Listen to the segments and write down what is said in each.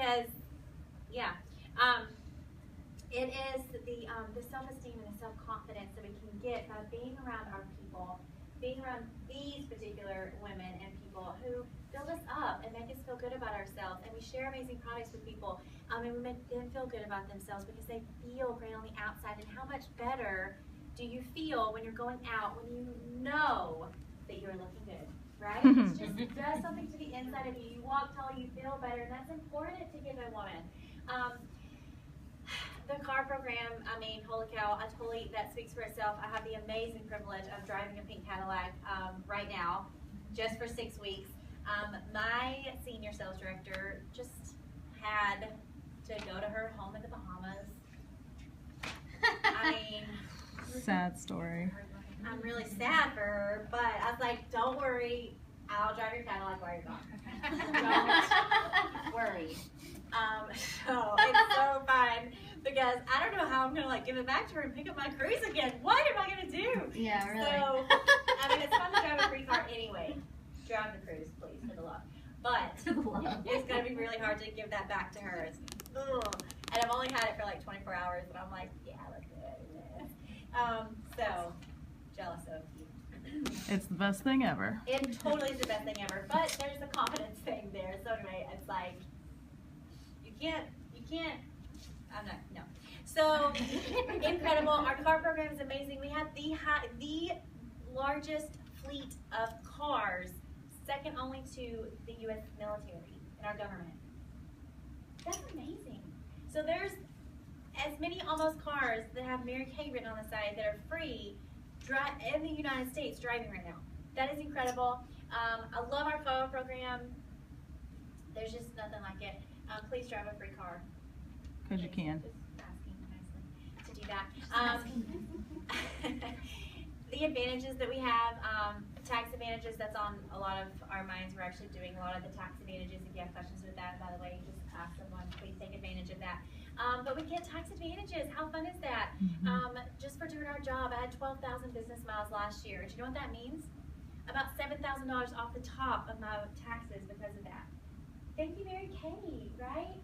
because, yeah, it is the self-esteem and the self-confidence that we can get by being around our people, being around these particular women and people who build us up and make us feel good about ourselves, and we share amazing products with people, and we make them feel good about themselves because they feel great on the outside. And how much better do you feel when you're going out, when you know that you're looking good, right? It just does something to the inside of you. You walk taller, you feel better, and that's important to give a woman. The car program, I mean, holy cow, that speaks for itself. I have the amazing privilege of driving a pink Cadillac right now, just for 6 weeks. My senior sales director just had to go to her home in the Bahamas. I mean, sad story. I'm really sad for her, but I was like, don't worry, I'll drive your Cadillac while you're gone. Don't worry. So it's so fun because I don't know how I'm gonna like give it back to her and pick up my cruise again. What am I gonna do? Yeah, really. So I mean, it's fun to drive a free car anyway. Drive the cruise, please, for the love. But it's gonna be really hard to give that back to her. Ugh. And I've only had it for like 24 hours, and I'm like, yeah, let's do it. So jealous of you. It's the best thing ever. It totally is the best thing ever. But there's a confidence thing there. So anyway, it's like you can't. I'm not. No. So incredible. Our car program is amazing. We have the largest fleet of cars, second only to the U.S. military and our government. That's amazing. So there's as many almost cars that have Mary Kay written on the side that are free in the United States driving right now. That is incredible. I love our car program. There's just nothing like it. Please drive a free car. Because you can. Just asking nicely to do that. The advantages that we have, tax advantages, that's on a lot of our minds. We're actually doing a lot of the tax advantages. If you have questions with that, by the way, just ask someone. Please take advantage of that. But we get tax advantages. How fun is that? Just for doing our job, I had 12,000 business miles last year. Do you know what that means? About $7,000 off the top of my taxes because of that. Thank you, Mary Kay, right?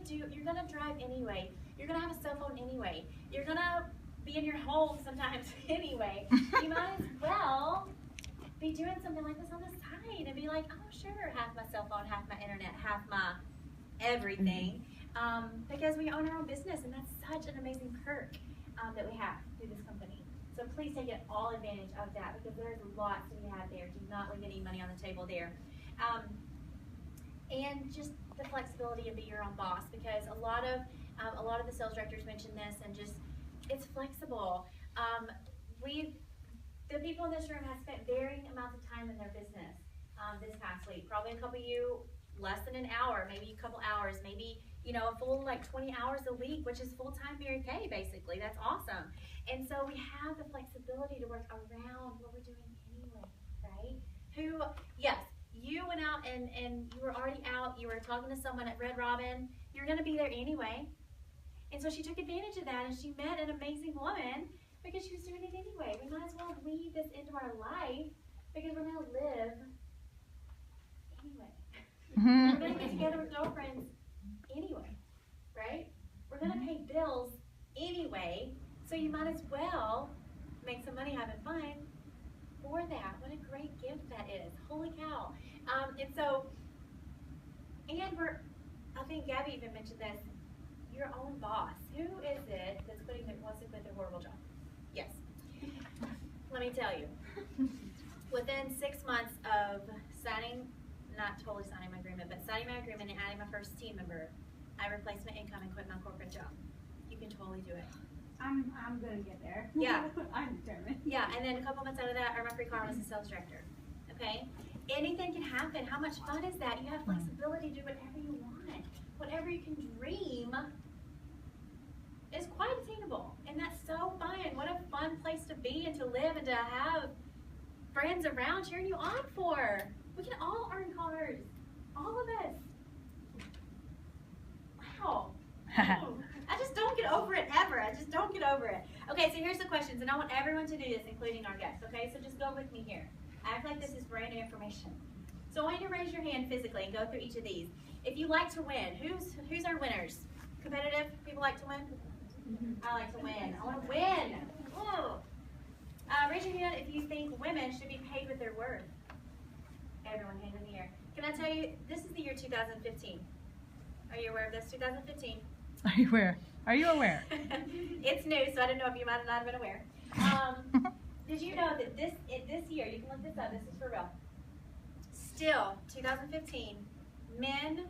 You're gonna drive anyway. You're gonna have a cell phone anyway. You're gonna be in your home sometimes anyway. You might as well be doing something like this on the side and be like, oh sure, half my cell phone, half my internet, half my everything. Because we own our own business, and that's such an amazing perk that we have through this company. So please take all advantage of that because there's lots to be had there. Do not leave any money on the table there. And just the flexibility of being your own boss, because a lot of the sales directors mentioned this, and just it's flexible. The people in this room have spent varying amounts of time in their business this past week. Probably a couple of you less than an hour, maybe a couple hours, maybe a full like 20 hours a week, which is full-time Mary Kay basically. That's awesome. And so we have the flexibility to work around what we're doing anyway, right? Yes. You went out and you were already out, you were talking to someone at Red Robin, you're going to be there anyway. And so she took advantage of that, and she met an amazing woman because she was doing it anyway. We might as well weave this into our life because we're going to live anyway. We're going to get together with girlfriends anyway, right? We're going to pay bills anyway, so you might as well make some money having fun for that. What a great gift that is. Holy cow. I think Gabby even mentioned this, your own boss. Who is it that's wants to quit their horrible job? Yes. Let me tell you. Within 6 months of not totally signing my agreement, but signing my agreement and adding my first team member, I replaced my income and quit my corporate job. You can totally do it. I'm gonna get there. Yeah. I'm determined. Yeah, and then a couple months out of that, I earned my free car as a sales director. Okay? Anything can happen. How much fun is that? You have flexibility to do whatever you want. Whatever you can dream is quite attainable. And that's so fun. What a fun place to be and to live and to have friends around cheering you on for. We can all earn cars. All of us. Wow. I just don't get over it ever. I just don't get over it. Okay, so here's the questions, and I want everyone to do this, including our guests, okay? So just go with me here. Act like this is brand new information. So I want you to raise your hand physically and go through each of these. If you like to win, who's our winners? Competitive? People like to win? I like to win. I want to win. Whoa. Raise your hand if you think women should be paid with their worth. Everyone, hand in the air. Can I tell you, this is the year 2015. Are you aware of this? 2015. Are you aware? Are you aware? It's new, so I don't know if you might not have been aware. Did you know that this year, you can look this up, this is for real. Still, 2015, men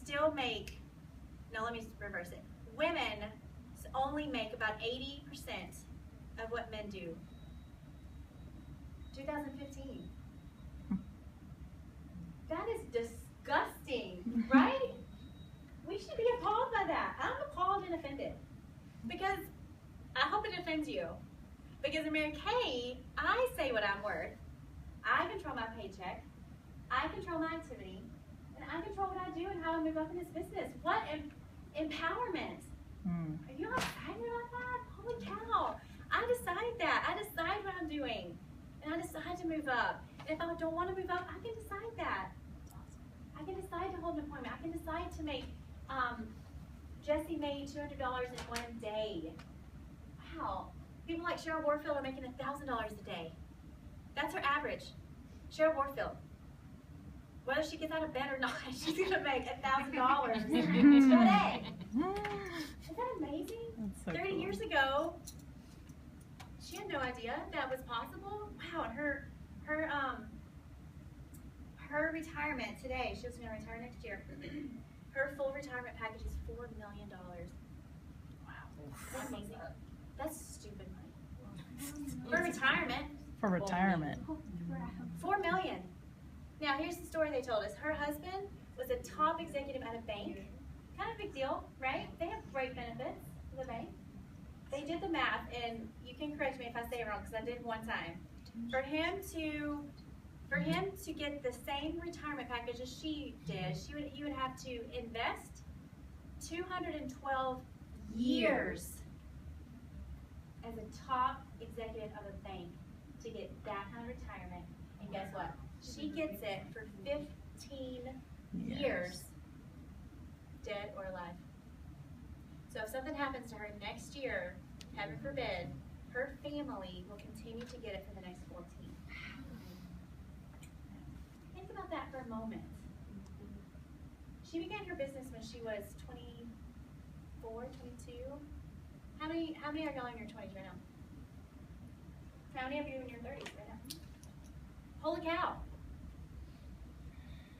still make, no, let me reverse it. Women only make about 80% of what men do. 2015. That is disgusting, right? We should be appalled by that. I'm appalled and offended. Because I hope it offends you. Because in Mary Kay, I say what I'm worth. I control my paycheck. I control my activity. And I control what I do and how I move up in this business. What empowerment. Are you not excited about that? Holy cow. I decide that. I decide what I'm doing. And I decide to move up. And if I don't want to move up, I can decide that. I can decide to hold an appointment. I can decide to make, Jessie made $200 in one day. Wow. People like Cheryl Warfield are making $1,000 a day. That's her average. Cheryl Warfield. Whether she gets out of bed or not, she's going to make $1,000 today. Isn't that amazing? That's so 30 cool. years ago, she had no idea that was possible. Wow, and her retirement today, she was going to retire next year. Her full retirement package is $4 million. Wow. That's amazing. That's stupid money. For retirement. For retirement. $4 million. Now, here's the story they told us. Her husband was a top executive at a bank. Kind of a big deal, right? They have great benefits in the bank. They did the math, and you can correct me if I say it wrong, because I did one time. For him to get the same retirement package as she did, he would have to invest 212 years as a top executive of a bank to get that kind of retirement. And guess what? She gets it for 15 years, dead or alive. So if something happens to her next year, heaven forbid, her family will continue to get it for the next 14. Think about that for a moment. She began her business when she was 24, 22. How many are y'all in your 20s right now? How many of you in your 30s right now? Holy cow.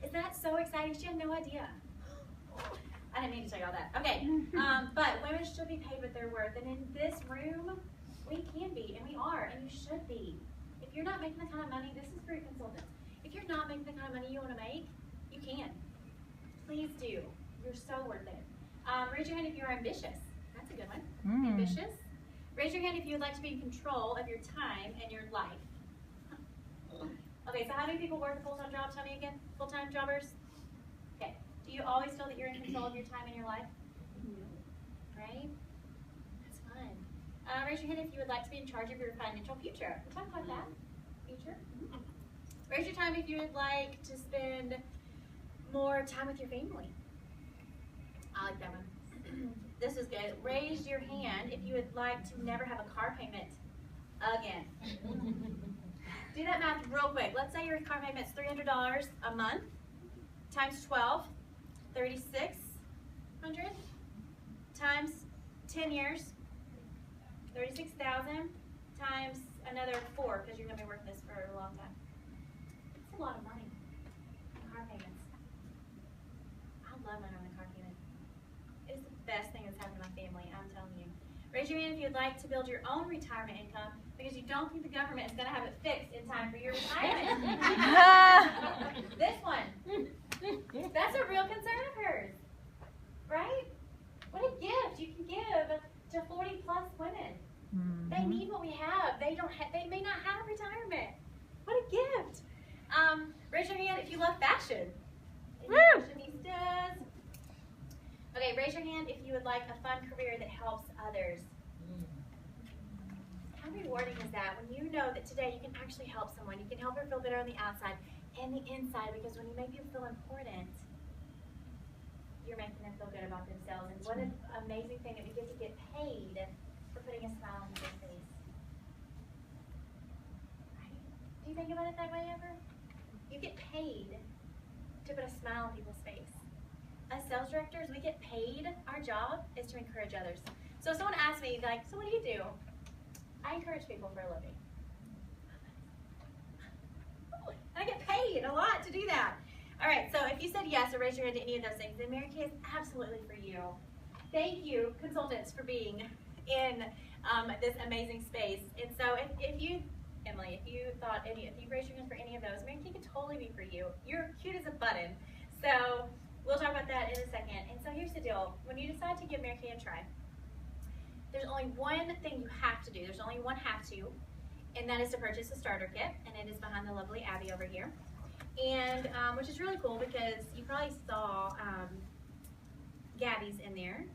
Is that so exciting? She had no idea. I didn't mean to tell y'all that. Okay, but women should be paid with their worth. And in this room, we can be, and we are, and you should be. If you're not making the kind of money, this is for your consultants. If you're not making the kind of money you want to make, you can. Please do. You're so worth it. Raise your hand if you're ambitious. That's a good one. Ambitious. Raise your hand if you would like to be in control of your time and your life. Okay, so how many people work a full-time job? Tell me again. Full-time jobbers? Okay. Do you always feel that you're in control of your time and your life? Right? That's fun. Raise your hand if you would like to be in charge of your financial future. We'll talk about that. Future. Raise your time if you would like to spend more time with your family. I like that one. This is good. Raise your hand if you would like to never have a car payment again. Do that math real quick. Let's say your car payment's $300 a month times 12, $3,600 times 10 years, $36,000 times another 4 because you're going to be working this for a long time. It's a lot of money. Car payments. I love my own car payment. It's the best thing that's happened to my family, I'm telling you. Raise your hand if you'd like to build your own retirement income because you don't think the government is going to have it fixed in time for your retirement. This one. That's a real concern of hers. Right? What a gift you can give to 40 plus women. They need what we have. They may not have retirement. What a gift. Raise your hand if you love fashion. Fashionistas. Okay, raise your hand if you would like a fun career that helps others. How rewarding is that when you know that today you can actually help someone, you can help her feel better on the outside, and the inside, because when you make people feel important, you're making them feel good about themselves. And what an amazing thing that we get paid for putting a smile on their face. Right? Do you think about it that way ever? You get paid to put a smile on people's face. As sales directors, we get paid, our job is to encourage others. So if someone asks me, like, so what do you do? I encourage people for a living. And I get paid a lot to do that. All right, so if you said yes or raise your hand to any of those things, then Mary Kay is absolutely for you. Thank you, consultants, for being in this amazing space. And so if you, Emily, if you raised your hand for any of those, Mary Kay could totally be for you. You're cute as a button. So we'll talk about that in a second. And so here's the deal. When you decide to give Mary Kay a try, there's only one thing you have to do. There's only one have to, and that is to purchase a starter kit, and it is behind the lovely Abby over here. And which is really cool because you probably saw Gabby's in there,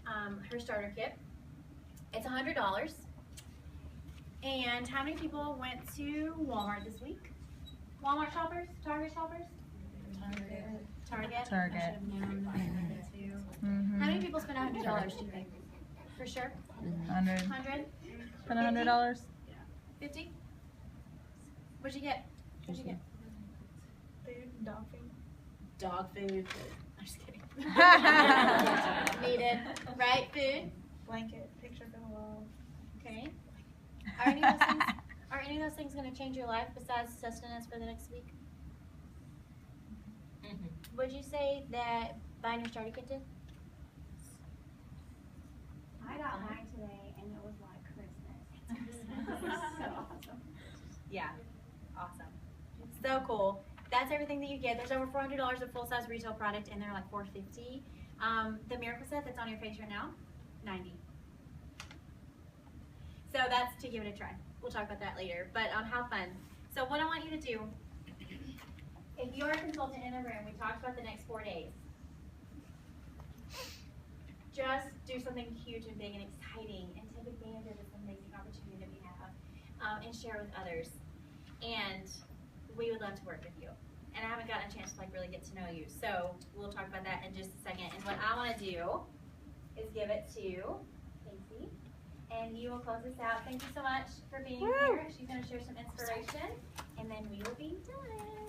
her starter kit. It's $100. And how many people went to Walmart this week? Walmart shoppers? Target shoppers? Target. I should have known that too. How many people spent $100, do you think? For sure? 100. 100? Spend $100? 50? What'd you get? What'd you get? Food, dog food. Dog food. I'm just kidding. Needed. Right? Food? Blanket, picture for the wall. Okay. Are any of those things going to change your life besides sustenance for the next week? Would you say that buying your starter kit did? I got mine today and it was like Christmas. It was so awesome. Yeah. Awesome. So cool. That's everything that you get. There's over $400 of full-size retail product, and they're like $450. The Miracle Set that's on your face right now, $90. So that's to give it a try. We'll talk about that later. But have fun. So what I want you to do, if you're a consultant in a room, we talked about the next 4 days. Just do something huge and big and exciting and take advantage of this amazing opportunity that we have and share with others. And we would love to work with you. And I haven't gotten a chance to really get to know you. So we'll talk about that in just a second. And what I want to do is give it to Casey. And you will close this out. Thank you so much for being here. She's going to share some inspiration. And then we will be done.